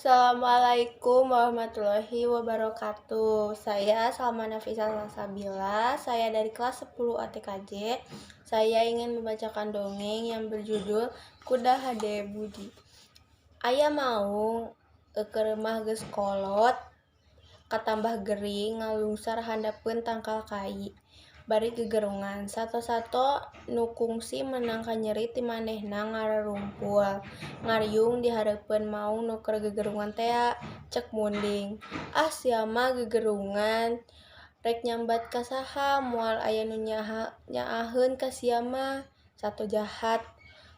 Assalamualaikum warahmatullahi wabarakatuh. Saya Salma Nafisa Salsabila. Saya dari kelas 10 ATKJ. Saya ingin membacakan dongeng yang berjudul Kuda Hade Budi. Aya mau ke rumah geus kolot, katambah gering ngalungsar handapeun tangkal kai. Bari gegerungan sato-sato nu kungsi menang ka nyeri ti manehna ngararumpul ngariung di hareupeun maung nu keur gegerungan tea, cek munding. Ah sia mah gegerungan rek nyambat ka saha moal aya nu nyaaheun ka sia mah, sato jahat.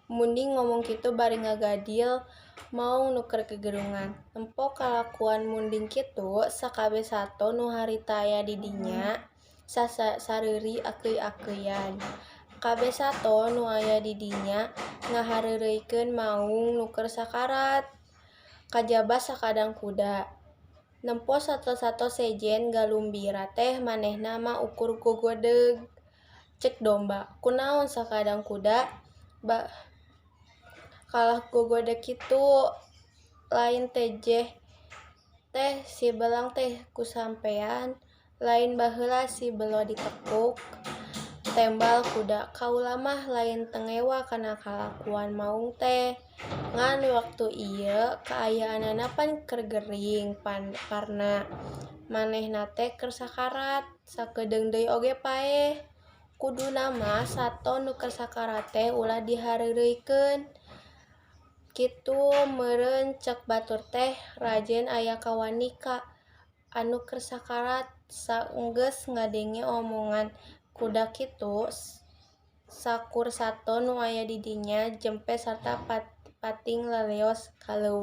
Munding ngomong kitu bari ngagadil maung nu keur gegerungan. Empo kalakuan munding kitu sakabeh sato nu harita aya di dinya sareuri akeuy-akeuyan. Kabeh sato nu aya di dinya ngahareureuykeun maung nu keur sakarat. Kajaba sakadang kuda. Nempo sato-sato sejen galumbira teh manehna mah ukur gogodeg. Cek domba, kunaon sakadang kuda kalah gogodeg kitu, lain tejeh teh si belang teh kusampean, lain baheula si belo ditekuk. Tembal kuda, kaula mah lain tengewa kana kalakuan maung teh. Ngan waktu ieu kaayaanana pan keur gering parna. Manehna teh keur sakarat, sakedeung deui oge paeh. Kuduna mah sato nu keur sakarat teh ulah dihareureuykeun. Kitu meureun cek batur teh rajen aya ka wanika anu keur sakarat saenggeus ngadenge omongan kuda kitu sakur sato nu aya di dinya jempe sarta pating laleos kaleuweung.